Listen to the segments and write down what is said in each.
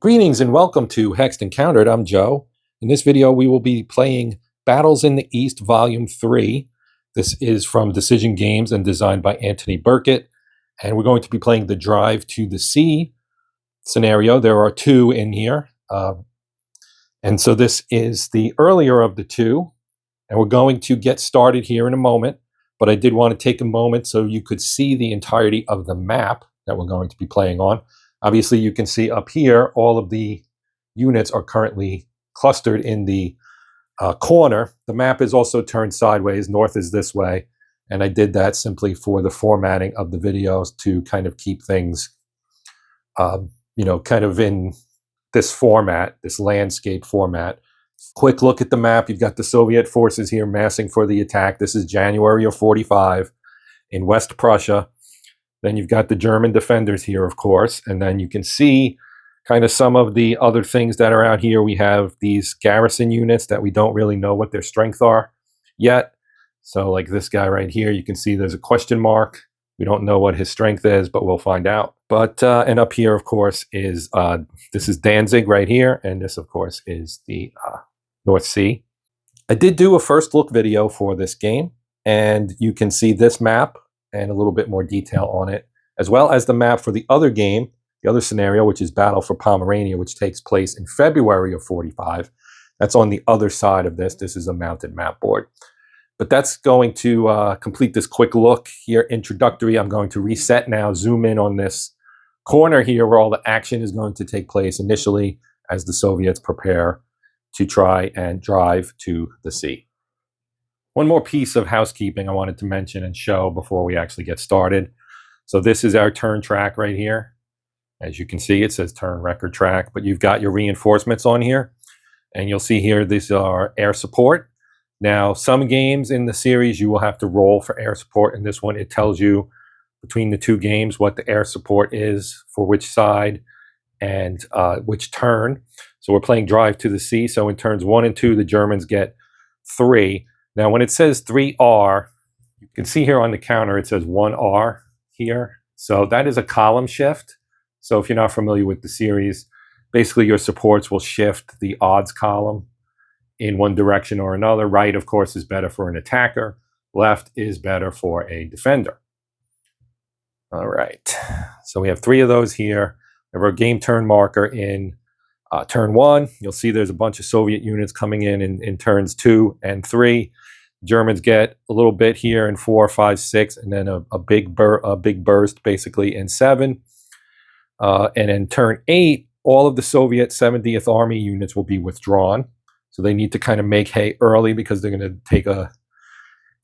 Greetings and welcome to Hexed Encountered. I'm Joe. In this video, we will be playing Battles in the East Volume 3. This is from Decision Games and designed by Antony Birkett. And we're going to be playing the Drive to the Sea scenario. There are two in here. And so this is the earlier of the two. And we're going to get started here in a moment. But I did want to take a moment so you could see the entirety of the map that we're going to be playing on. Obviously, you can see up here, all of the units are currently clustered in the corner. The map is also turned sideways. North is this way. And I did that simply for the formatting of the videos to kind of keep things, kind of in this format, this landscape format. Quick look at the map. You've got the Soviet forces here massing for the attack. This is January of '45 in West Prussia. Then you've got the German defenders here, of course, and then you can see kind of some of the other things that are out here. We have these garrison units that we don't really know what their strength are yet. So like this guy right here, you can see there's a question mark. We don't know what his strength is, but we'll find out. But and up here, of course, is this is Danzig right here, and this, of course, is the North Sea. I did do a first look video for this game, and you can see this map and a little bit more detail on it, as well as the map for the other game, the other scenario, which is Battle for Pomerania, which takes place in February of '45. That's on the other side of this. This is a mounted map board. But that's going to complete this quick look here, introductory. I'm going to reset now, zoom in on this corner here where all the action is going to take place initially as the Soviets prepare to try and drive to the sea. One more piece of housekeeping I wanted to mention and show before we actually get started. So this is our turn track right here. As you can see, it says turn record track, but you've got your reinforcements on here. And you'll see here, these are air support. Now, some games in the series, you will have to roll for air support. In this one, it tells you between the two games what the air support is for which side and which turn. So we're playing Drive to the Sea. So in turns 1 and 2, the Germans get 3. Now, when it says 3R, you can see here on the counter, it says 1R here. So that is a column shift. So if you're not familiar with the series, basically your supports will shift the odds column in one direction or another. Right, of course, is better for an attacker. Left is better for a defender. All right. So we have 3 of those here. We have our game turn marker in turn 1. You'll see there's a bunch of Soviet units coming in turns 2 and 3. Germans get a little bit here in 4, 5, 6, and then a big burst basically in 7. And in turn 8, all of the Soviet 70th Army units will be withdrawn. So they need to kind of make hay early because they're going to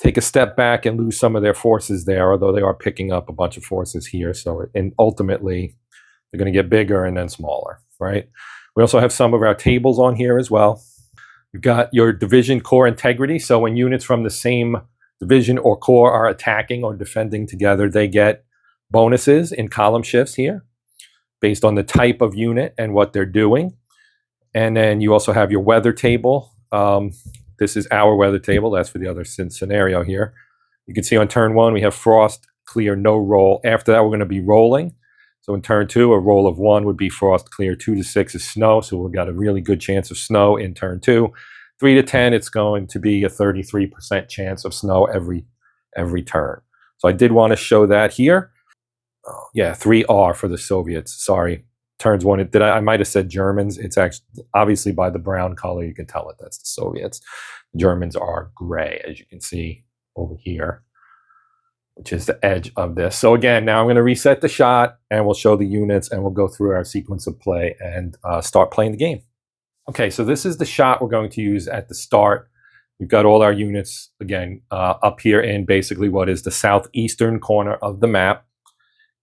take a step back and lose some of their forces there, although they are picking up a bunch of forces here. So and ultimately, they're going to get bigger and then smaller, right? We also have some of our tables on here as well. You've got your division core integrity. So when units from the same division or corps are attacking or defending together, they get bonuses in column shifts here based on the type of unit and what they're doing. And then you also have your weather table. This is our weather table. That's for the other scenario here. You can see on turn 1, we have frost, clear, no roll. After that, we're going to be rolling. So in turn 2, a roll of 1 would be frost, clear. 2 to 6 is snow. So we've got a really good chance of snow in turn 2. 3 to 10, it's going to be a 33% chance of snow every turn. So I did want to show that here. Oh, yeah, 3R for the Soviets. Sorry. Turns 1, I might have said Germans. It's actually, obviously by the brown color, you can tell it that's the Soviets. The Germans are gray, as you can see over here, which is the edge of this. So again, now I'm going to reset the shot and we'll show the units and we'll go through our sequence of play and start playing the game. Okay, so this is the shot we're going to use at the start. We've got all our units, again, up here in basically what is the southeastern corner of the map.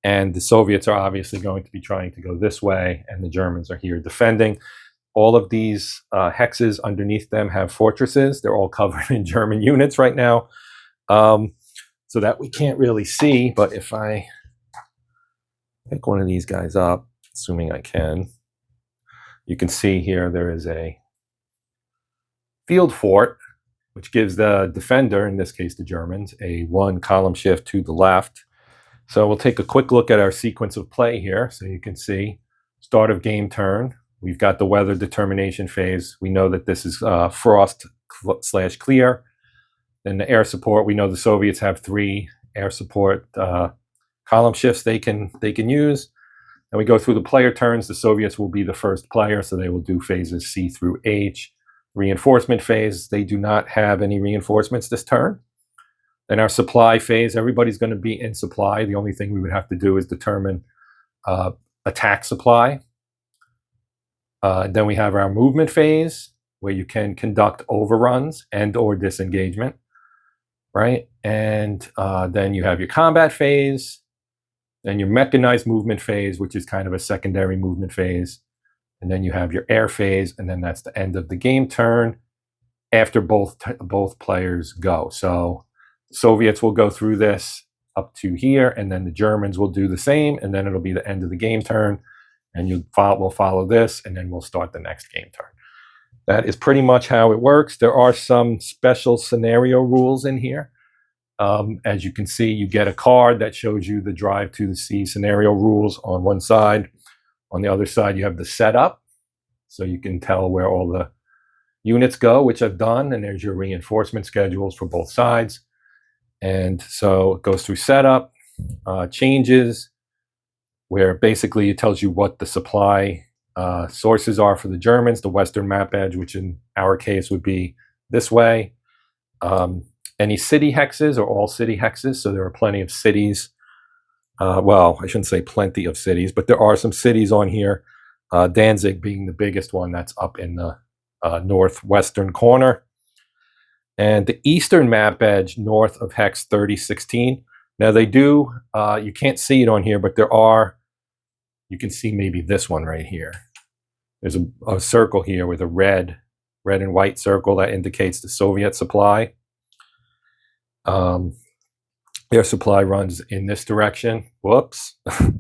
And the Soviets are obviously going to be trying to go this way, and the Germans are here defending. All of these hexes underneath them have fortresses. They're all covered in German units right now, so that we can't really see. But if I pick one of these guys up, assuming I can, you can see here there is a field fort, which gives the defender, in this case the Germans, a 1 column shift to the left. So we'll take a quick look at our sequence of play here. So you can see start of game turn. We've got the weather determination phase. We know that this is frost/clear. Then the air support. We know the Soviets have 3 air support column shifts they can use. And we go through the player turns. The Soviets will be the first player, so they will do phases C through H. Reinforcement phase, they do not have any reinforcements this turn. Then our supply phase, everybody's going to be in supply. The only thing we would have to do is determine attack supply. Then we have our movement phase, where you can conduct overruns and or disengagement, right? And then you have your combat phase, then your mechanized movement phase, which is kind of a secondary movement phase. And then you have your air phase, and then that's the end of the game turn after both players go. So Soviets will go through this up to here, and then the Germans will do the same, and then it'll be the end of the game turn, and we'll follow this, and then we'll start the next game turn. That is pretty much how it works. There are some special scenario rules in here. As you can see, you get a card that shows you the drive to the sea scenario rules on one side. On the other side, you have the setup, so you can tell where all the units go, which I've done, and there's your reinforcement schedules for both sides. And so it goes through setup, changes, where basically it tells you what the supply sources are for the Germans, the western map edge, which in our case would be this way. Any city hexes, or all city hexes, so there are plenty of cities. Well, I shouldn't say plenty of cities, but there are some cities on here, Danzig being the biggest one that's up in the northwestern corner. And the eastern map edge north of hex 3016. Now they do, you can't see it on here, but there are, you can see maybe this one right here. There's a circle here with a red and white circle that indicates the Soviet supply. Their supply runs in this direction. Whoops, did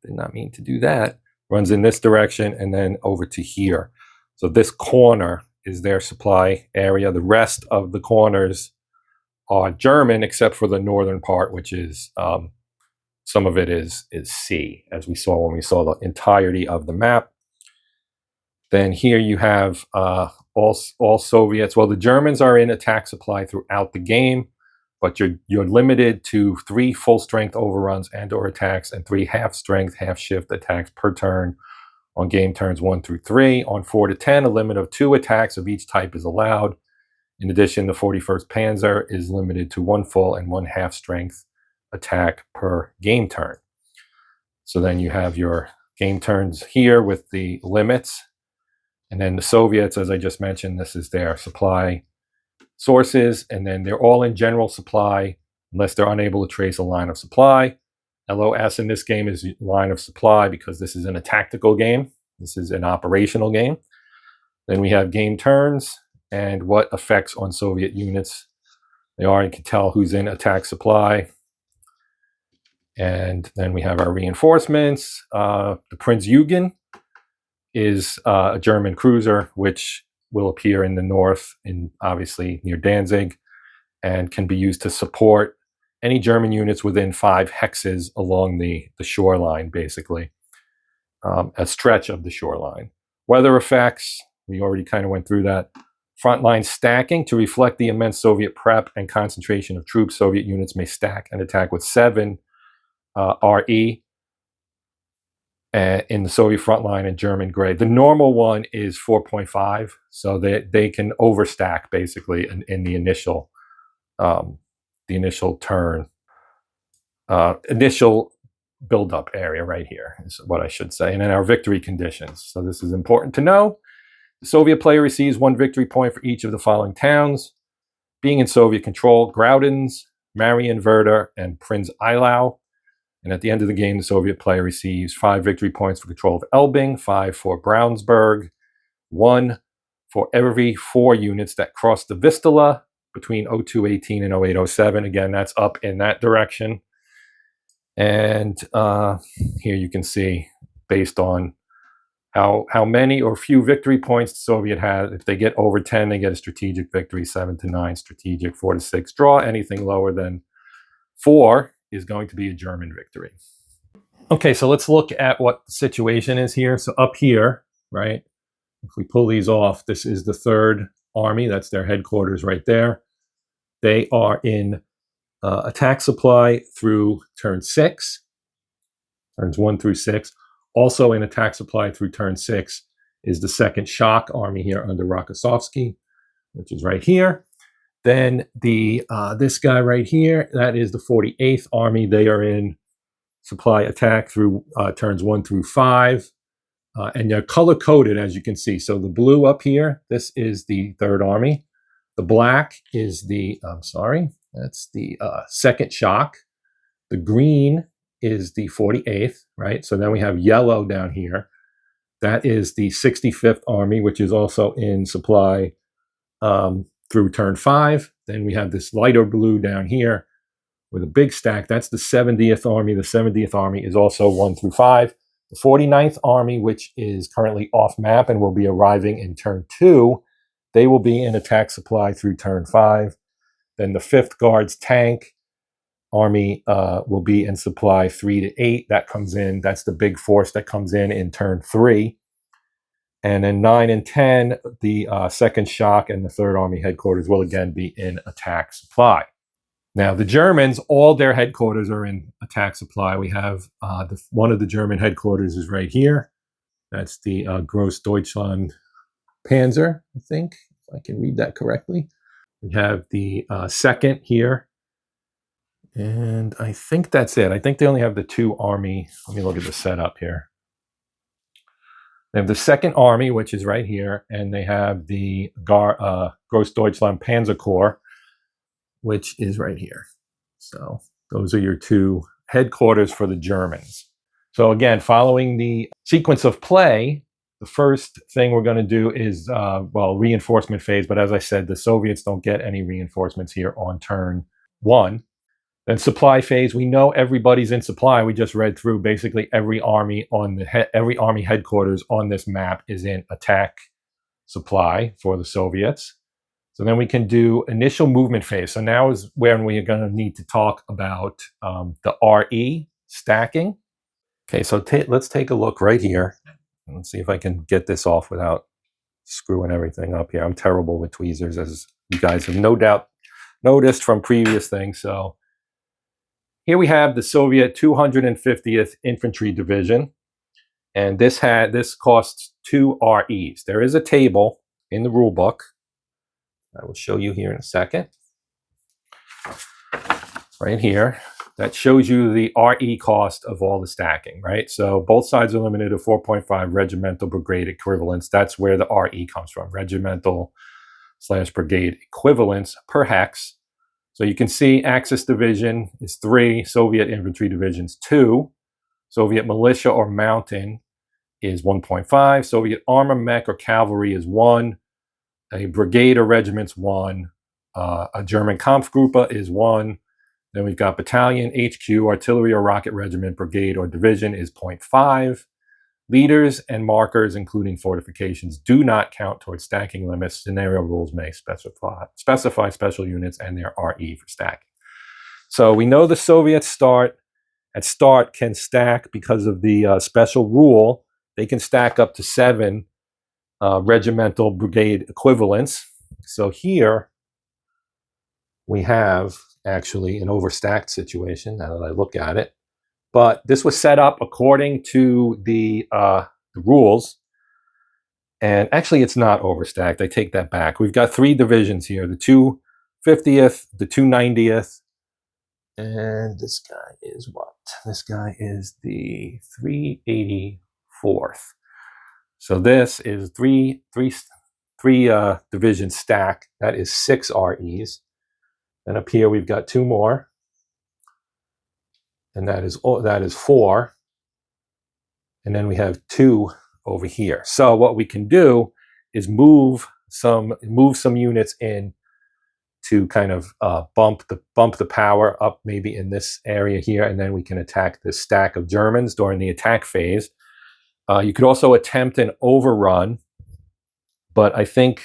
not mean to do that. Runs in this direction and then over to here. So this corner is their supply area. The rest of the corners are German, except for the northern part, which is, some of it is C, as we saw when we saw the entirety of the map. Then here you have all Soviets. Well, the Germans are in attack supply throughout the game, but you're limited to 3 full-strength overruns and or attacks and 3 half-strength, half-shift attacks per turn on game turns 1 through 3. On 4 to 10, a limit of 2 attacks of each type is allowed. In addition, the 41st Panzer is limited to 1 full and 1 half-strength attack per game turn. So then you have your game turns here with the limits. And then the Soviets, as I just mentioned, this is their supply sources, and then they're all in general supply unless they're unable to trace a line of supply. LOS in this game is line of supply because this isn't a tactical game. This is an operational game. Then we have game turns and what effects on Soviet units they are. You can tell who's in attack supply. And then we have our reinforcements. The Prinz Eugen is a German cruiser, which will appear in the north, obviously near Danzig, and can be used to support any German units within 5 hexes along the shoreline, basically, a stretch of the shoreline. Weather effects, we already kind of went through that. Frontline stacking, to reflect the immense Soviet prep and concentration of troops, Soviet units may stack and attack with 7 RE in the Soviet front line in German grade. The normal one is 4.5, so they can overstack basically in the initial turn, initial build-up area right here is what I should say. And then our victory conditions. So this is important to know. The Soviet player receives 1 victory point for each of the following towns being in Soviet control: Graudens, Marienwerder, and Prinz Eylau. And at the end of the game, the Soviet player receives 5 victory points for control of Elbing, 5 for Brownsburg, 1 for every 4 units that cross the Vistula between 0218 and 0807. Again, that's up in that direction. And here you can see, based on how many or few victory points the Soviet has, if they get over 10, they get a strategic victory, 7 to 9 strategic, 4 to 6 draw. Anything lower than 4 is going to be a German victory. Okay, so let's look at what the situation is here. So up here, right? If we pull these off, this is the Third Army. That's their headquarters right there. They are in attack supply through turn 6, turns 1 through 6. Also in attack supply through turn 6 is the Second Shock Army here under Rokossovsky, which is right here. Then this guy right here, that is the 48th Army. They are in supply attack through turns 1 through 5. And they're color-coded, as you can see. So the blue up here, this is the Third Army. The black is that's the Second Shock. The green is the 48th, right? So then we have yellow down here. That is the 65th Army, which is also in supply through turn 5. Then we have this lighter blue down here with a big stack. That's the 70th Army. The 70th Army is also 1 through 5. The 49th Army, which is currently off map and will be arriving in turn 2, they will be in attack supply through turn 5. Then the 5th Guards Tank Army will be in supply 3 to 8. That comes in. That's the big force that comes in turn 3. And then 9 and 10, the Second Shock and the Third Army headquarters will again be in attack supply. Now, the Germans, all their headquarters are in attack supply. We have one of the German headquarters is right here. That's the Großdeutschland Panzer, I think, if I can read that correctly. We have the second here. And I think that's it. I think they only have the 2 army. Let me look at the setup here. They have the Second Army, which is right here. And they have the Großdeutschland Panzer Corps, which is right here. So those are your 2 headquarters for the Germans. So again, following the sequence of play, the first thing we're going to do is, reinforcement phase. But as I said, the Soviets don't get any reinforcements here on turn 1. Then supply phase, we know everybody's in supply. We just read through basically every army every army headquarters on this map is in attack supply for the Soviets. So then we can do initial movement phase. So now is when we are going to need to talk about the RE stacking. Okay, so let's take a look right here. Let's see if I can get this off without screwing everything up here. I'm terrible with tweezers, as you guys have no doubt noticed from previous things. So here we have the Soviet 250th Infantry Division. And this costs 2 REs. There is a table in the rule book. I will show you here in a second. Right here. That shows you the RE cost of all the stacking, right? So both sides are limited to 4.5 regimental brigade equivalents. That's where the RE comes from, regimental/brigade equivalents per hex. So you can see Axis Division is 3, Soviet Infantry Divisions 2, Soviet Militia or Mountain is 1.5, Soviet Armor Mech or Cavalry is 1, a Brigade or Regiment's 1, a German Kampfgruppe is 1, then we've got Battalion, HQ, Artillery or Rocket Regiment, Brigade or Division is 0.5. Leaders and markers, including fortifications, do not count towards stacking limits. Scenario rules may specify special units and their RE for stacking. So we know the Soviets at start can stack because of the special rule. They can stack up to 7 regimental brigade equivalents. So here we have actually an overstacked situation now that I look at it. But this was set up according to the rules. And actually, it's not overstacked. I take that back. We've got 3 divisions here. The 250th, the 290th. And this guy is what? This guy is the 384th. So this is three division stack. That is 6 REs. And up here, we've got 2 more. And that is 4. And then we have 2 over here. So what we can do is move some units in to kind of bump the power up maybe in this area here, and then we can attack this stack of Germans during the attack phase. You could also attempt an overrun, but I think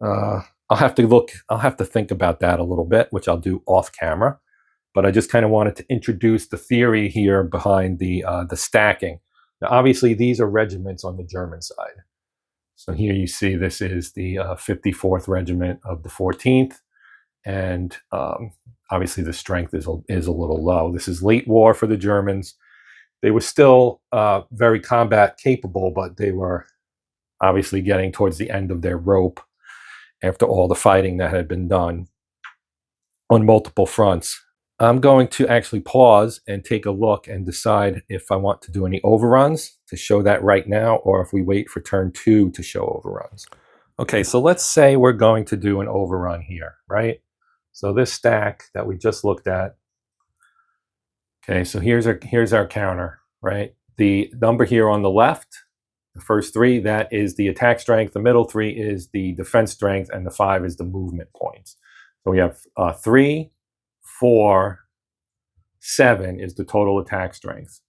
I'll have to think about that a little bit, which I'll do off camera. But I just kind of wanted to introduce the theory here behind the stacking. Now, obviously, these are regiments on the German side. So here you see this is the 54th Regiment of the 14th, and obviously the strength is a little low. This is late war for the Germans. They were still very combat capable, but they were obviously getting towards the end of their rope after all the fighting that had been done on multiple fronts. I'm going to actually pause and take a look and decide if I want to do any overruns to show that right now, or if we wait for turn 2 to show overruns. Okay, so let's say we're going to do an overrun here, right? So this stack that we just looked at, okay, so here's our counter, right? The number here on the left, the first 3, that is the attack strength. The middle 3 is the defense strength, and the 5 is the movement points. So we have 3, 4, 7 is the total attack strength.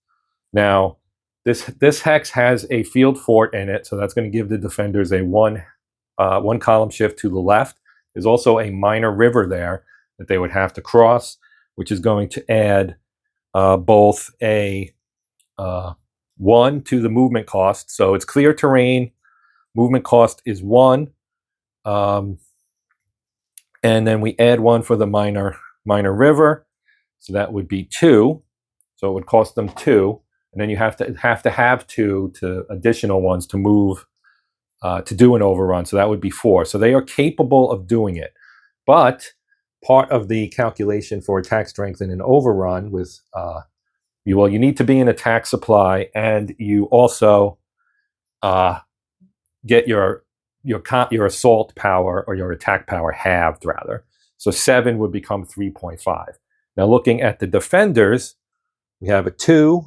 Now, this hex has a field fort in it, so that's going to give the defenders a one column shift to the left. There's also a minor river there that they would have to cross, which is going to add both a 1 to the movement cost. So it's clear terrain. Movement cost is 1. And then we add 1 for the minor river. So that would be 2. So it would cost them 2. And then you have to have 2 to additional ones to move to do an overrun. So that would be 4. So they are capable of doing it. But part of the calculation for attack strength in an overrun with you need to be in attack supply, and you also get your assault power, or your attack power, halved rather. So 7 would become 3.5. Now looking at the defenders, we have a 2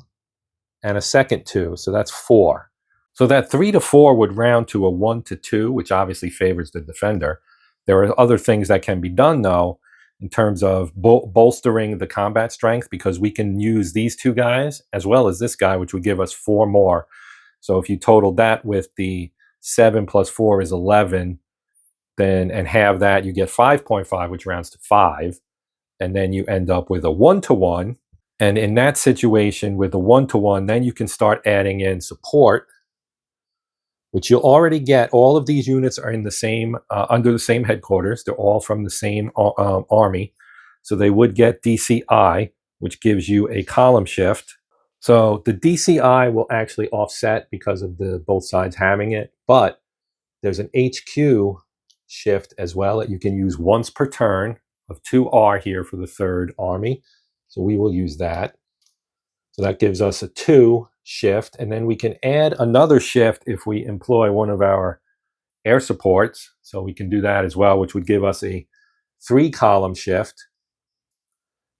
and a second 2, so that's 4. So that 3 to 4 would round to a 1 to 2, which obviously favors the defender. There are other things that can be done though, in terms of bolstering the combat strength, because we can use these 2 guys as well as this guy, which would give us 4 more. So if you total that with the 7 plus 4 is 11, then and have that, you get 5.5, which rounds to 5, and then you end up with a 1-to-1. And in that situation with a 1-to-1, then you can start adding in support, which you'll already get. All of these units are in the same under the same headquarters. They're all from the same army, so they would get DCI, which gives you a column shift. So the DCI will actually offset because of the both sides having it, but there's an HQ shift as well that you can use once per turn of 2R here for the 3rd Army. So we will use that. So that gives us a 2 shift, and then we can add another shift if we employ one of our air supports. So we can do that as well, which would give us a 3 column shift.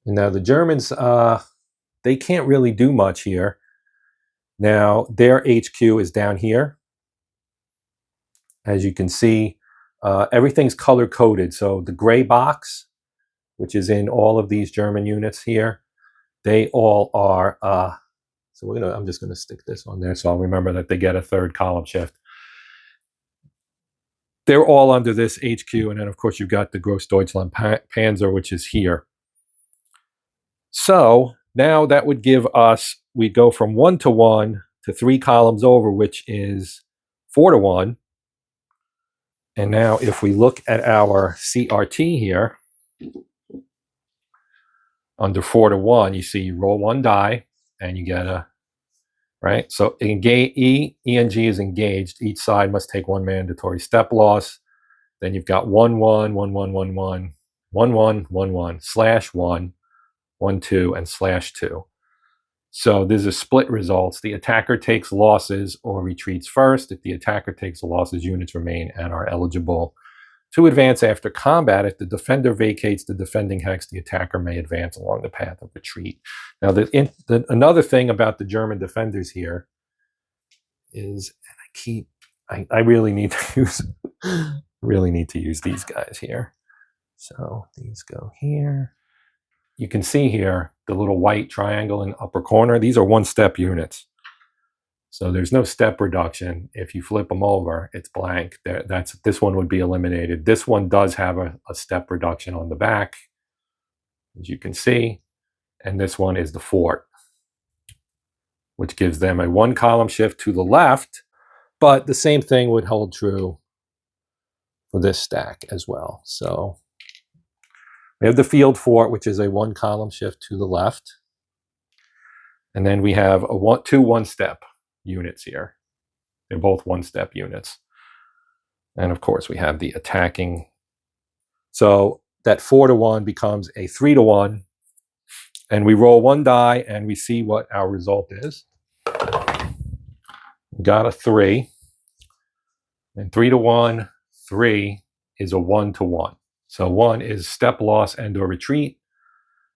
And now the Germans, they can't really do much here. Now their HQ is down here. As you can see, everything's color coded. So the gray box, which is in all of these German units here, they all are, so I'm just going to stick this on there so I'll remember that they get a 3rd column shift. They're all under this HQ, and then of course you've got the Großdeutschland Panzer, which is here. So now that would give us, we go from 1-to-1 to 3 columns over, which is 4-to-1. And now if we look at our CRT here, under 4-to-1, you see you roll 1 die and you get a, right? So ENG is engaged. Each side must take 1 mandatory step loss. Then you've got 1-1, 1-1, 1-1, 1-1, 1-1, /1, 1-2, and /2. So there's a split results. The attacker takes losses or retreats first. If the attacker takes the losses, units remain and are eligible to advance after combat. If the defender vacates the defending hex, the attacker may advance along the path of retreat. Now, another thing about the German defenders here is, I really need to use these guys here. So these go here. You can see here the little white triangle in the upper corner. These are 1-step units. So there's no step reduction. If you flip them over, it's blank. This one would be eliminated. This one does have a step reduction on the back, as you can see. And this one is the fort. which gives them a 1 column shift to the left, but the same thing would hold true for this stack as well. So we have the field fort, which is a 1 column shift to the left. And then we have two one-step units here. They're both one-step units. And of course, we have the attacking. So that 4-to-1 becomes a 3-to-1. And we roll 1 die and we see what our result is. We got a 3. And 3-to-1, 3 is a 1-to-1. So 1 is step loss and or retreat.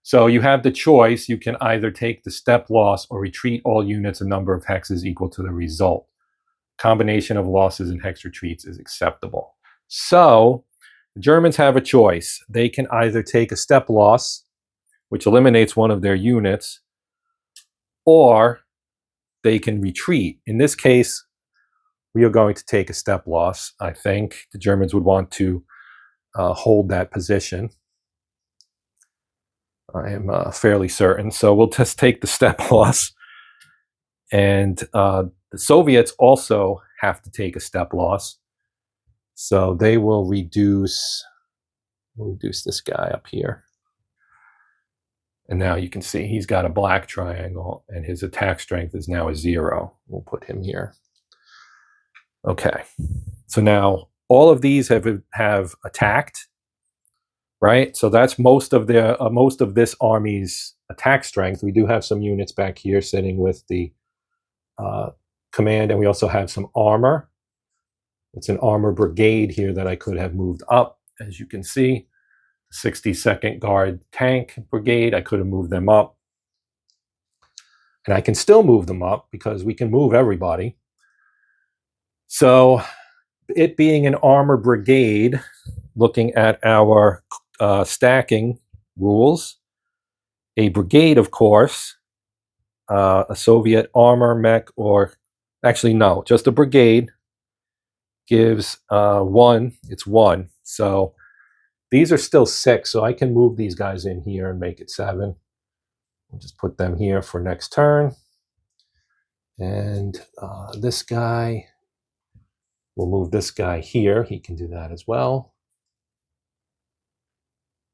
So you have the choice. You can either take the step loss or retreat all units a number of hexes equal to the result. Combination of losses and hex retreats is acceptable. So the Germans have a choice. They can either take a step loss, which eliminates one of their units, or they can retreat. In this case, we are going to take a step loss. I think the Germans would want to hold that position. I am fairly certain. So we'll just take the step loss. And the Soviets also have to take a step loss. So they will reduce this guy up here. And now you can see he's got a black triangle and his attack strength is now a 0. We'll put him here. Okay. So now all of these have attacked, right? So that's most of this army's attack strength. We do have some units back here sitting with the command, and we also have some armor. It's an armor brigade here that I could have moved up, as you can see. 62nd Guard Tank Brigade, I could have moved them up. And I can still move them up because we can move everybody. So it being an armor brigade, looking at our stacking rules, a brigade, of course, a Soviet armor mech, or actually no, just a brigade gives 1, it's 1. So these are still 6, so I can move these guys in here and make it 7. We'll just put them here for next turn. And this guy, we'll move this guy here. He can do that as well.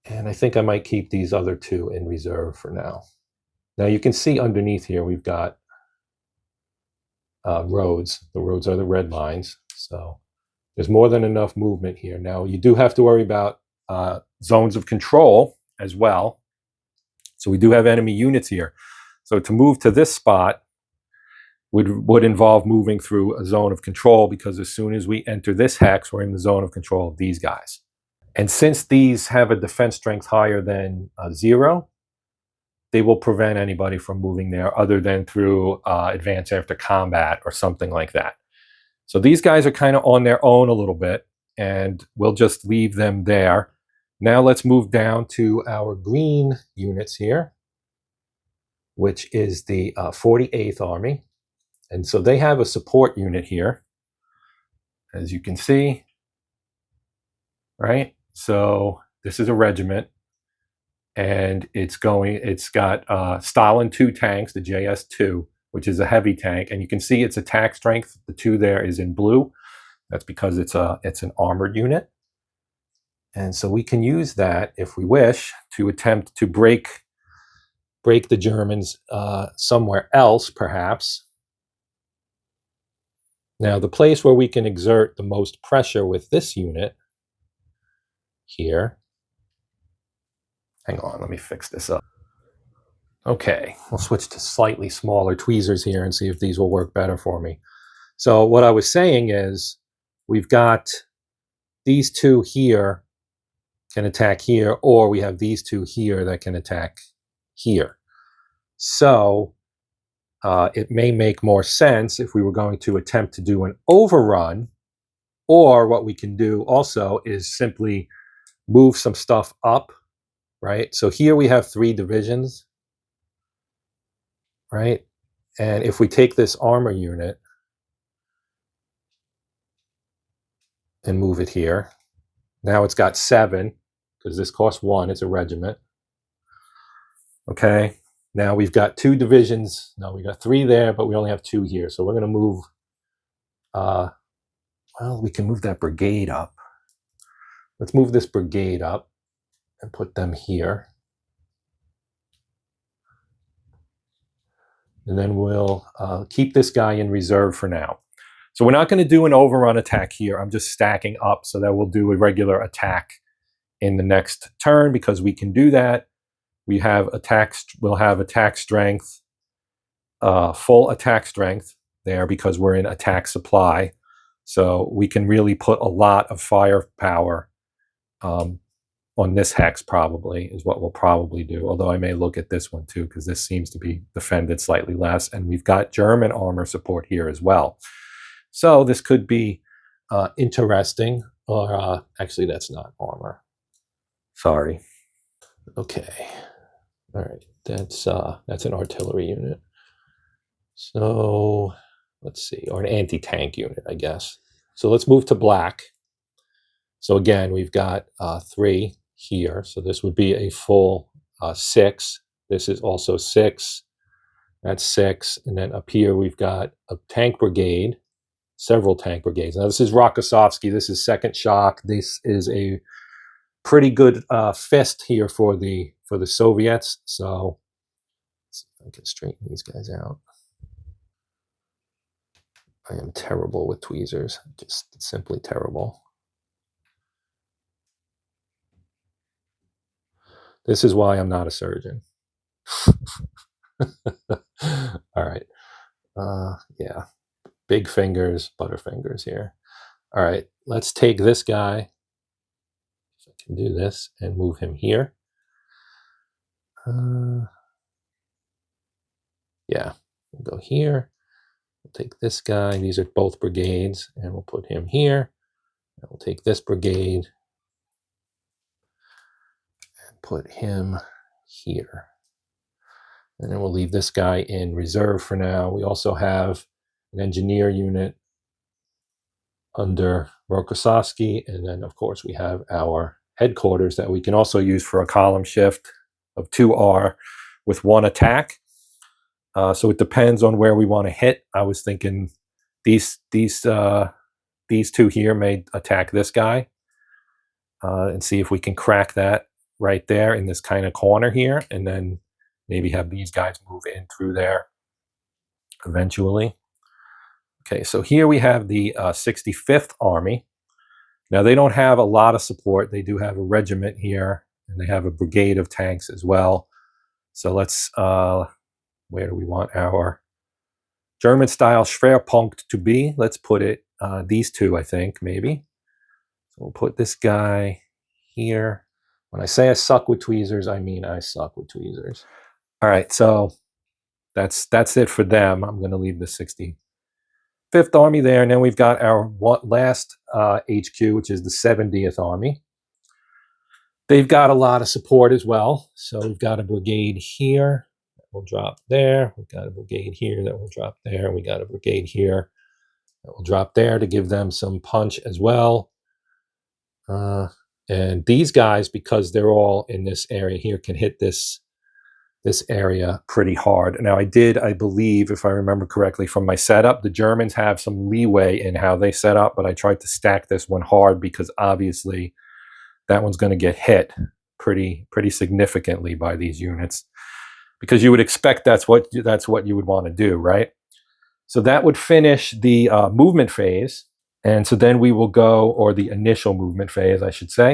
And I think I might keep these other 2 in reserve for now. Now you can see underneath here we've got roads. The roads are the red lines. So there's more than enough movement here. Now you do have to worry about zones of control as well. So we do have enemy units here. So to move to this spot would involve moving through a zone of control, because as soon as we enter this hex, we're in the zone of control of these guys. And since these have a defense strength higher than 0, they will prevent anybody from moving there other than through advance after combat or something like that. So these guys are kind of on their own a little bit, and we'll just leave them there. Now let's move down to our green units here, which is the 48th Army. And so they have a support unit here, as you can see, right? So this is a regiment, and it's got Stalin 2 tanks, the JS-2, which is a heavy tank, and you can see its attack strength. The 2 there is in blue. That's because it's an armored unit. And so we can use that, if we wish, to attempt to break the Germans somewhere else, perhaps. Now, the place where we can exert the most pressure with this unit here, hang on, let me fix this up. Okay, we'll switch to slightly smaller tweezers here and see if these will work better for me. So what I was saying is, we've got these 2 here can attack here, or we have these 2 here that can attack here. So it may make more sense if we were going to attempt to do an overrun, or what we can do also is simply move some stuff up, right? So here we have 3 divisions, right? And if we take this armor unit and move it here, now it's got 7, because this costs 1, it's a regiment. Okay, Now we've got 2 divisions. No, we got 3 there, but we only have 2 here. So we're going to move, well, we can move that brigade up. Let's move this brigade up and put them here. And then we'll keep this guy in reserve for now. So we're not going to do an overrun attack here. I'm just stacking up so that we'll do a regular attack in the next turn because we can do that. We'll have attack strength, full attack strength there because we're in attack supply. So we can really put a lot of firepower on this hex probably is what we'll probably do. Although I may look at this one too because this seems to be defended slightly less. And we've got German armor support here as well. So this could be interesting. Or actually that's not armor. Sorry. Okay. All right. That's an artillery unit. So let's see, or an anti-tank unit, I guess. So let's move to black. So again, we've got 3 here. So this would be a full 6. This is also 6. That's 6. And then up here, we've got a tank brigade, several tank brigades. Now this is Rokossovsky. This is second shock. This is a pretty good fist here for the Soviets. So let's see if I can straighten these guys out. I am terrible with tweezers, just simply terrible. This is why I'm not a surgeon. All right. Yeah. Big fingers, butterfingers here. All right. Let's take this guy. If I can do this and move him here. Yeah. We'll go here. We'll take this guy. These are both brigades. And we'll put him here. And we'll take this brigade. And put him here. And then we'll leave this guy in reserve for now. We also have an engineer unit under Rokossovsky. And then, of course, we have our headquarters that we can also use for a column shift of 2R with 1 attack. So it depends on where we want to hit. I was thinking these 2 here may attack this guy and see if we can crack that right there in this kind of corner here. And then maybe have these guys move in through there eventually. Okay, so here we have the 65th Army. Now, they don't have a lot of support. They do have a regiment here, and they have a brigade of tanks as well. So let's, where do we want our German-style Schwerpunkt to be? Let's put it, these 2, I think, maybe. So we'll put this guy here. When I say I suck with tweezers, I mean I suck with tweezers. All right, so that's it for them. I'm going to leave the 65th Army there, and then we've got our last HQ, which is the 70th Army. They've got a lot of support as well. So we've got a brigade here that will drop there. We've got a brigade here that will drop there. We got a brigade here that will drop there to give them some punch as well. And these guys, because they're all in this area here, can hit this area pretty hard. Now, I believe, if I remember correctly from my setup, the Germans have some leeway in how they set up, but I tried to stack this one hard because obviously that one's going to get hit pretty significantly by these units, because you would expect that's what you would want to do, right? So that would finish the movement phase, and so then we will go, or the initial movement phase, I should say,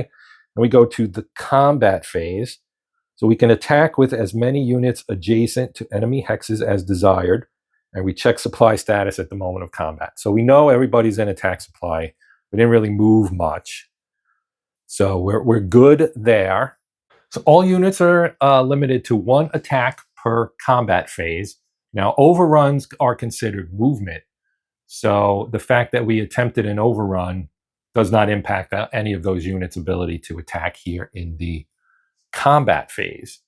and we go to the combat phase. So we can attack with as many units adjacent to enemy hexes as desired, and we check supply status at the moment of combat. So we know everybody's in attack supply. We didn't really move much, so we're good there. So all units are limited to 1 attack per combat phase. Now, overruns are considered movement. So the fact that we attempted an overrun does not impact any of those units' ability to attack here in the combat phase.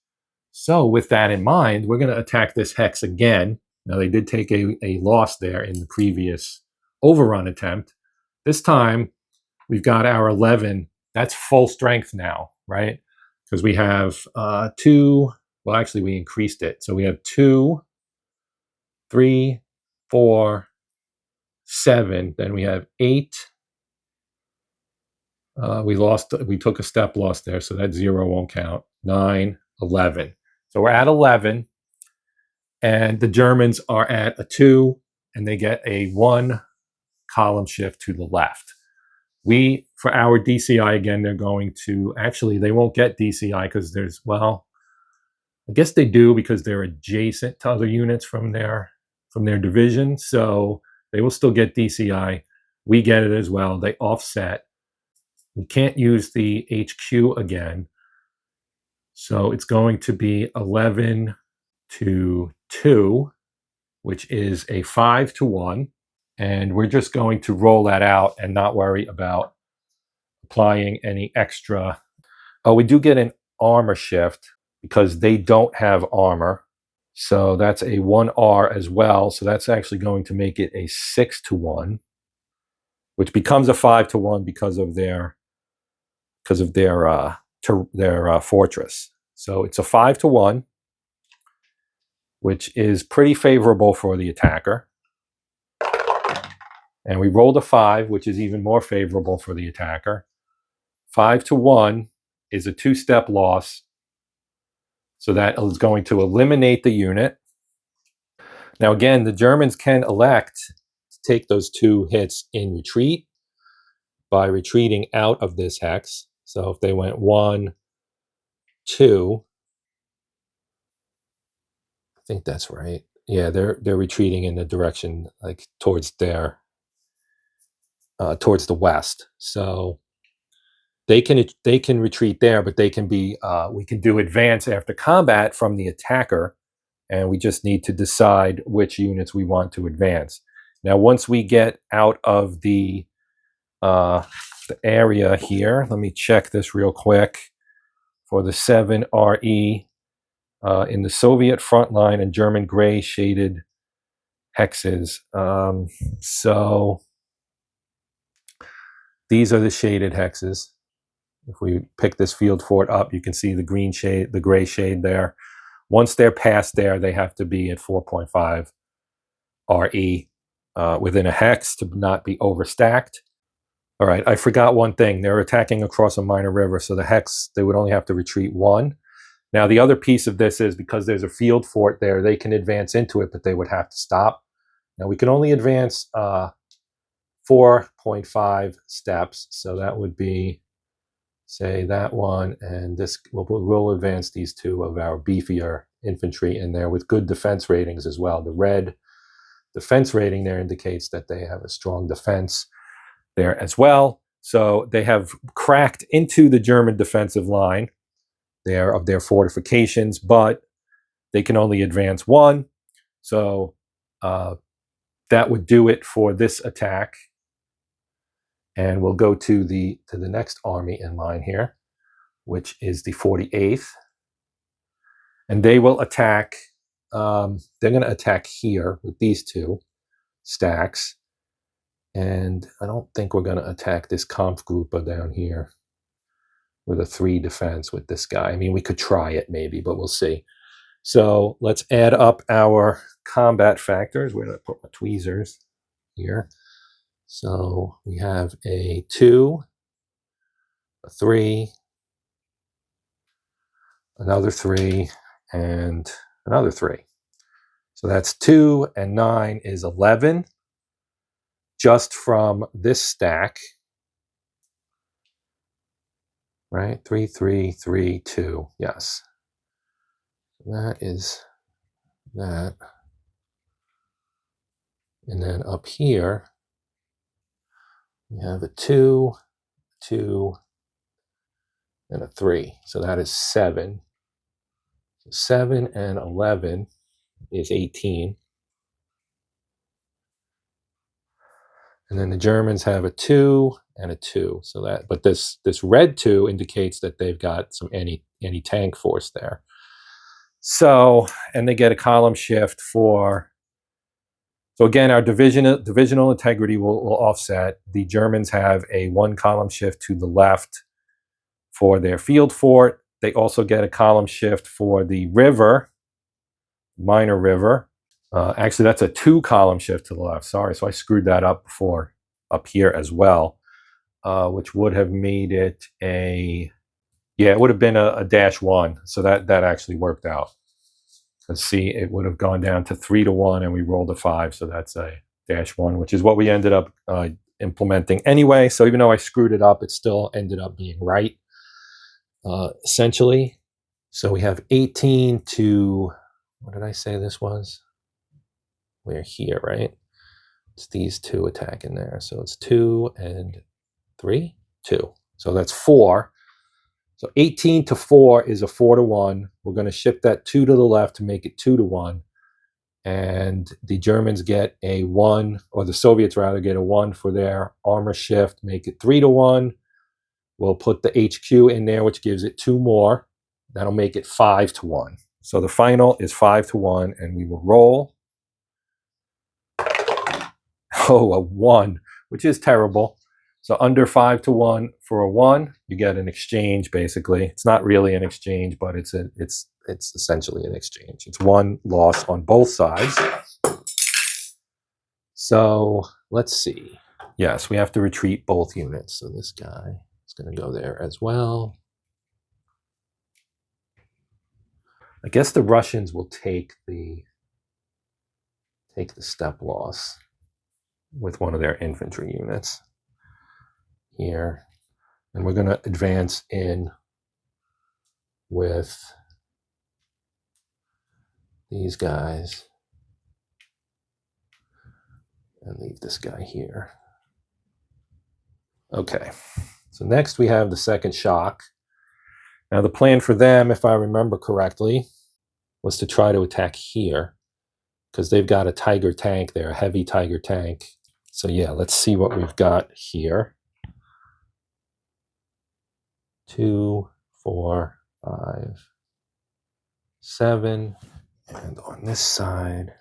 So with that in mind, we're going to attack this hex again. Now, they did take a loss there in the previous overrun attempt. This time, we've got our 11. That's full strength now, right? Because we have 2, well, actually we increased it. So we have 2, 3, 4, 7. Then we have 8. We took a step loss there, so that 0 won't count. 9, 11. So we're at 11, and the Germans are at a 2, and they get a 1 column shift to the left. For our DCI, again, they're going to, actually, they won't get DCI because there's, well, I guess they do because they're adjacent to other units from their division, so they will still get DCI. We get it as well. They offset. We can't use the HQ again. So it's going to be 11 to 2, which is a 5 to 1. And we're just going to roll that out and not worry about applying any extra. Oh, we do get an armor shift because they don't have armor. So that's a 1R as well. So that's actually going to make it a 6 to 1, which becomes a 5 to 1 because of their fortress. So it's a 5 to 1, which is pretty favorable for the attacker. And we rolled a 5, which is even more favorable for the attacker. 5 to 1 is a 2-step loss. So that is going to eliminate the unit. Now again, the Germans can elect to take those 2 hits in retreat by retreating out of this hex. So if they went 1, 2, I think that's right. Yeah, they're retreating in the direction like towards the west. So they can retreat there, but they can be we can do advance after combat from the attacker, and we just need to decide which units we want to advance. Now, once we get out of the area here, let me check this real quick for the 7RE in the Soviet front line and German gray shaded hexes. So these are the shaded hexes. If we pick this field fort up, you can see the green shade, the gray shade there. Once they're past there, they have to be at 4.5 RE within a hex to not be overstacked. All right, I forgot one thing. They're attacking across a minor river, so the hex, they would only have to retreat 1. Now, the other piece of this is because there's a field fort there, they can advance into it, but they would have to stop. Now, we can only advance 4.5 steps, so that would be, say, that one, and this. We'll advance these 2 of our beefier infantry in there with good defense ratings as well. The red defense rating there indicates that they have a strong defense there as well. So they have cracked into the German defensive line there of their fortifications, but they can only advance 1. So that would do it for this attack. And we'll go to the next army in line here, which is the 48th. And they will attack, they're going to attack here with these 2 stacks. And I don't think we're going to attack this Kampfgruppe down here with a 3 defense with this guy. I mean, we could try it maybe, but we'll see. So let's add up our combat factors. Where did I put my tweezers? Here. So we have a 2, a 3, another 3, and another 3. So that's 2 and 9 is 11 just from this stack, right? 3, 3, 3, 2. Yes. That is that. And then up here, we have a 2, 2, and a 3. So that is 7. So 7 and 11 is 18. And then the Germans have a 2 and a 2. So that, but this red 2 indicates that they've got some anti-tank force there. So, and they get a column shift for. So again, our divisional integrity will offset. The Germans have a 1 column shift to the left for their field fort, They also get a column shift for the river, minor river. Actually, that's a 2-column shift to the left. Sorry, so I screwed that up before up here as well, which would have made it a, yeah, it would have been a -1. So that actually worked out. Let's see, it would have gone down to 3-1, and we rolled a 5, so that's a -1, which is what we ended up implementing anyway. So even though I screwed it up, it still ended up being right, essentially. So we have 18 to, what did I say this was? We're here, right? It's these two attacking there. So it's 2 and 3, 2. So that's 4. So 18 to 4 is a 4-1. We're going to shift that 2 to the left to make it 2-1. And the Germans get a 1, or the Soviets rather get a 1 for their armor shift, make it 3-1. We'll put the HQ in there, which gives it 2 more. That'll make it 5-1. So the final is 5-1, and we will roll. Oh, a 1, which is terrible. So under 5-1 for a 1, you get an exchange. Basically, it's not really an exchange, but it's essentially an exchange. It's 1 loss on both sides. So let's see. Yes, we have to retreat both units. So this guy is going to go there as well. I guess the Russians will take the step loss with one of their infantry units here, and we're going to advance in with these guys and leave this guy here. Okay, so next we have the second shock. Now the plan for them, if I remember correctly, was to try to attack here, because they've got a Tiger tank there, a heavy Tiger tank. So yeah, let's see what we've got here. 2, 4, 5, 7, and on this side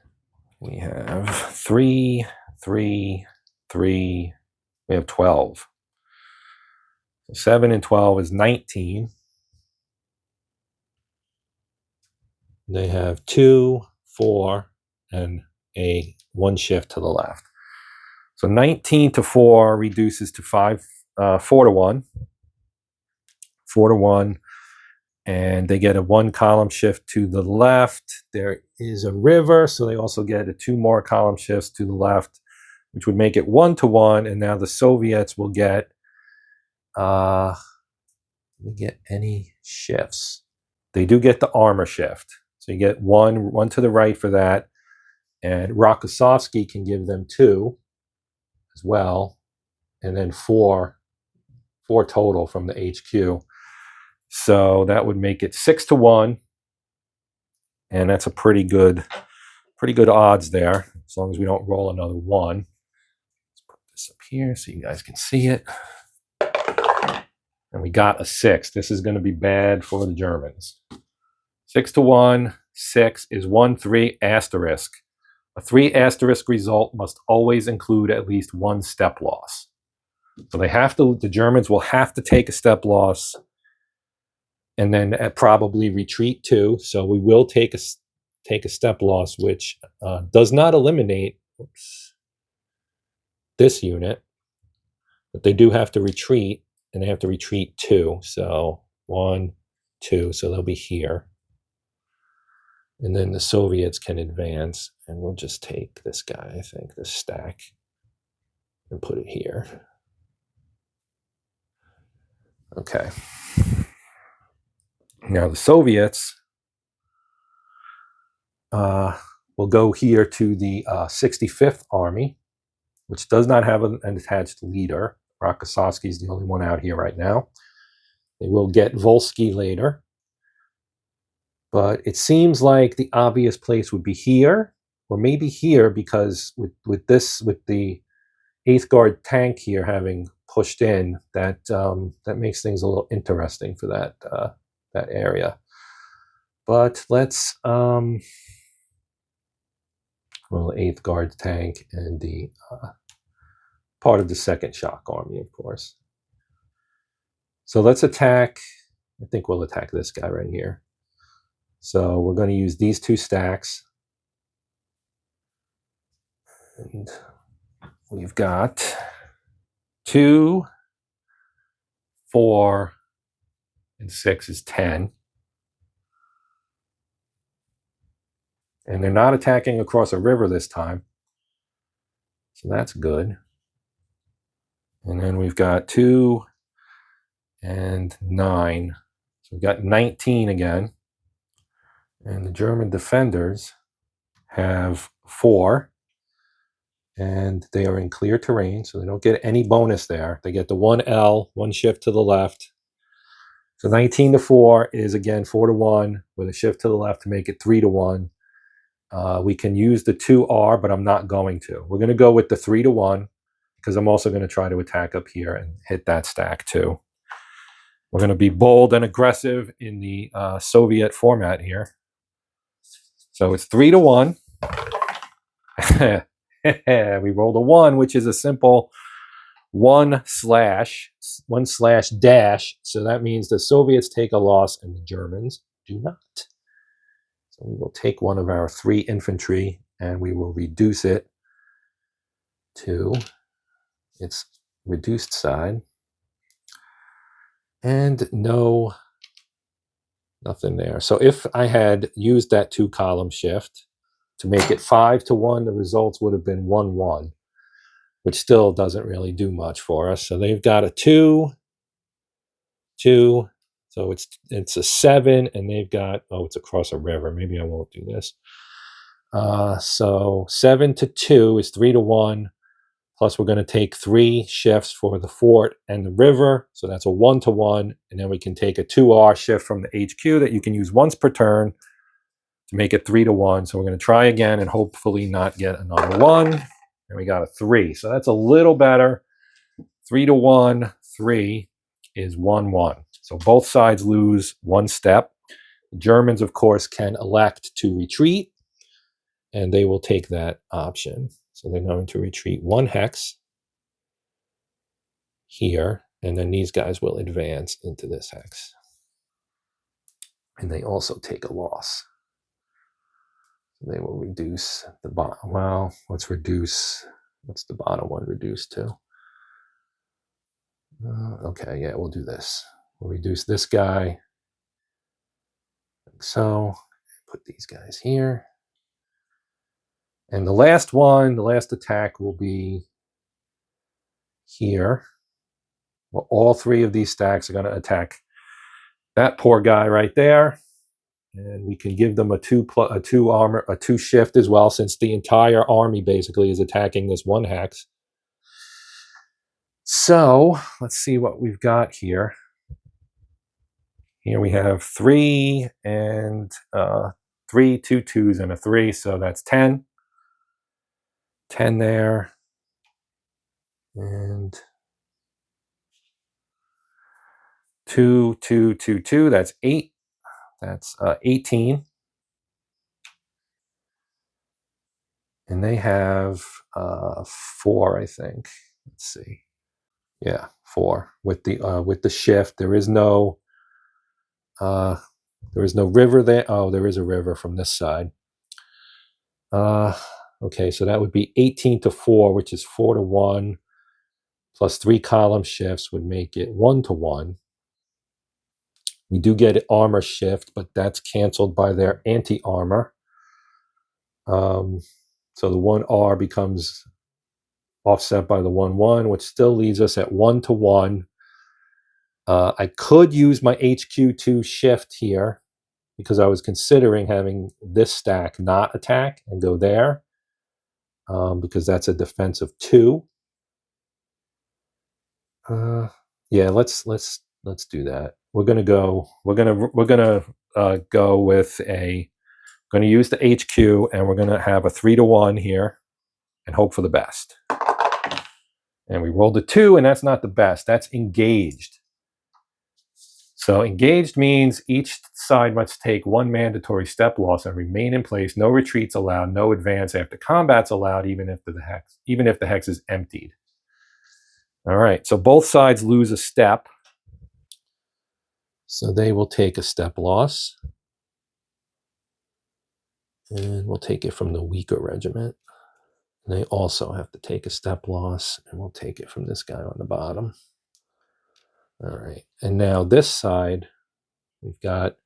we have 3, 3, 3. We have 12. So 7 and 12 is 19. They have 2, 4, and a 1 shift to the left. So 19 to 4 reduces to 4-1. 4-1, and they get a 1-column shift to the left. There is a river, so they also get a 2 more column shifts to the left, which would make it 1-1. And now the Soviets will get any shifts. They do get the armor shift, so you get one to the right for that, and Rokossovsky can give them 2 as well, and then 4 total from the HQ. So that would make it 6-1, and that's a pretty good odds there, as long as we don't roll another 1. Let's put this up here so you guys can see it. And we got a 6. This is going to be bad for the Germans. 6-1. 6 is 1-3 asterisk. A 3 asterisk result must always include at least 1 step loss. So the Germans will have to take a step loss, and then probably retreat 2. So we will take a step loss, which does not eliminate this unit, but they do have to retreat, and they have to retreat 2. So 1, 2, so they'll be here. And then the Soviets can advance, and we'll just take this guy, I think, this stack, and put it here. Okay. Now the Soviets will go here to the 65th Army, which does not have an attached leader. Rokossovsky is the only one out here right now. They will get Volsky later. But it seems like the obvious place would be here, or maybe here, because with the 8th Guard tank here having pushed in, that makes things a little interesting for that area. But let's well, 8th Guard tank and the part of the 2nd Shock Army, of course. So let's attack I think we'll attack this guy right here. So we're going to use these 2 stacks. And we've got 2, 4, and 6 is 10. And they're not attacking across a river this time. So that's good. And then we've got 2 and 9. So we've got 19 again. And the German defenders have 4. And they are in clear terrain, so they don't get any bonus there. They get the 1L, 1 shift to the left. So 19 to 4 is, again, 4 to 1 with a shift to the left to make it 3 to 1. We can use the 2R, but I'm not going to. We're going to go with the 3 to 1 because I'm also going to try to attack up here and hit that stack too. We're going to be bold and aggressive in the Soviet format here. So it's 3 to 1. We rolled a 1, which is a simple 1// dash. So that means the Soviets take a loss and the Germans do not. So we will take one of our 3 infantry and we will reduce it to its reduced side. And nothing there. So if I had used that 2-column shift to make it 5 to 1, the results would have been 1-1, which still doesn't really do much for us. So they've got a 2, 2. So it's a 7, and they've got, it's across a river. Maybe I won't do this. So 7 to 2 is 3 to 1. Plus, we're going to take 3 shifts for the fort and the river. So that's a 1 to 1. And then we can take a 2R shift from the HQ that you can use once per turn to make it 3 to 1. So we're going to try again and hopefully not get another 1. And we got a 3. So that's a little better. 3 to 1, 3 is 1-1. So both sides lose 1 step. The Germans, of course, can elect to retreat, and they will take that option. So they're going to retreat 1 hex here, and then these guys will advance into this hex. And they also take a loss. They will reduce the bottom. Well, let's reduce. What's the bottom one reduced to? Okay, yeah, we'll do this. We'll reduce this guy. Like so. Put these guys here. And the last one, the last attack will be here. Well, all 3 of these stacks are going to attack that poor guy right there. And we can give them a 2 shift as well, since the entire army basically is attacking this 1 hex. So let's see what we've got here. Here we have 3 and 3, 2 2s, and a 3. So that's 10. 10 there. And 2, 2, 2, 2. That's 8. That's 18. And they have 4, I think. Let's see. Yeah, 4 with the shift. There is no river there. Oh, there is a river from this side. Okay, so that would be 18 to 4, which is 4 to 1, plus 3 column shifts would make it 1 to 1. We do get armor shift, but that's canceled by their anti-armor. So the 1R becomes offset by the 1-1, which still leaves us at 1 to 1. I could use my HQ2 shift here because I was considering having this stack not attack and go there, because that's a defensive 2. Yeah, let's do that. We're gonna go with going to use the HQ, and we're going to have a 3 to 1 here and hope for the best. And we rolled a 2, and that's not the best. That's engaged. So engaged means each side must take 1 mandatory step loss and remain in place. No retreats allowed. No advance after combat's allowed, even if the hex is emptied. All right. So both sides lose a step. So they will take a step loss. And we'll take it from the weaker regiment. And they also have to take a step loss, and we'll take it from this guy on the bottom. All right. And now this side, we've got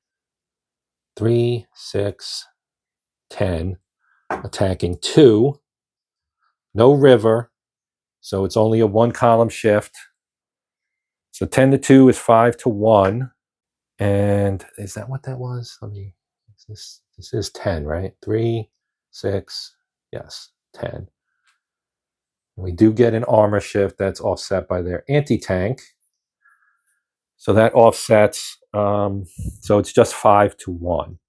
3, 6, 10, attacking 2. No river, so it's only a 1-column shift. So 10 to 2 is 5 to 1. And is that what that was? Let me, this is 10, right? 3, 6, yes, 10. We do get an armor shift that's offset by their anti-tank. So that offsets, so it's just 5 to 1.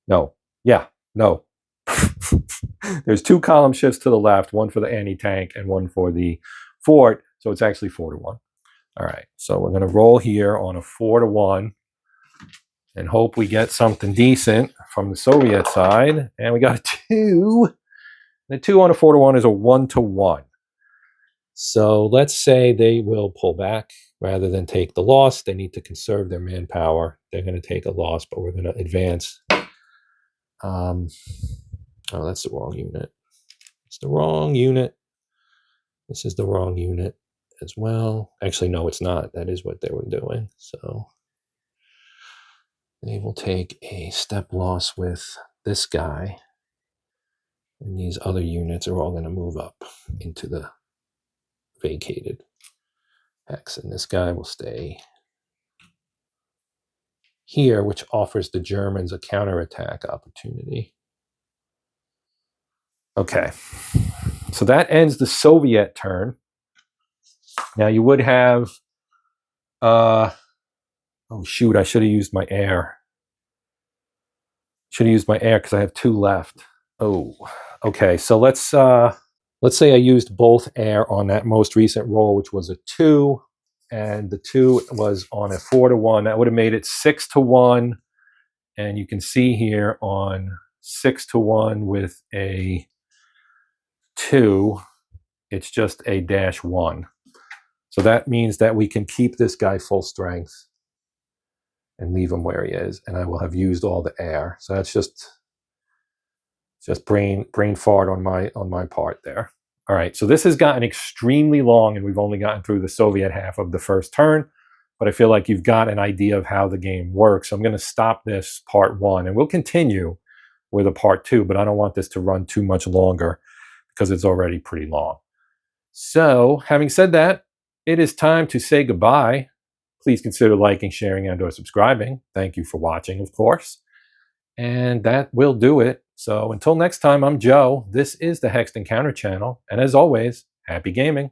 No, yeah, no. There's 2 column shifts to the left, one for the anti-tank and one for the fort. So it's actually 4 to 1. All right, so we're going to roll here on a 4 to 1 and hope we get something decent from the Soviet side. And we got a 2. The 2 on a 4 to 1 is a 1 to 1. So let's say they will pull back rather than take the loss. They need to conserve their manpower. They're going to take a loss, but we're going to advance. Oh, that's the wrong unit. It's the wrong unit. This is the wrong unit as well. Actually, no, it's not. That is what they were doing. So they will take a step loss with this guy. And these other units are all going to move up into the vacated hex. And this guy will stay here, which offers the Germans a counterattack opportunity. Okay, so that ends the Soviet turn. Now you would have, oh shoot, I should have used my air. Should have used my air because I have 2 left. Oh, okay, so let's say I used both air on that most recent roll, which was a 2. And the 2 was on a 4 to 1. That would have made it 6 to 1. And you can see here on 6 to 1 with a 2, it's just a -1. So that means that we can keep this guy full strength and leave him where he is. And I will have used all the air. So that's just brain fart on my part there. All right, so this has gotten extremely long, and we've only gotten through the Soviet half of the first turn, but I feel like you've got an idea of how the game works. So I'm going to stop this part 1, and we'll continue with a part 2, but I don't want this to run too much longer because it's already pretty long. So having said that, it is time to say goodbye. Please consider liking, sharing, and/or subscribing. Thank you for watching, of course. And that will do it. So until next time, I'm Joe. This is the Hexed Encounter channel. And as always, happy gaming.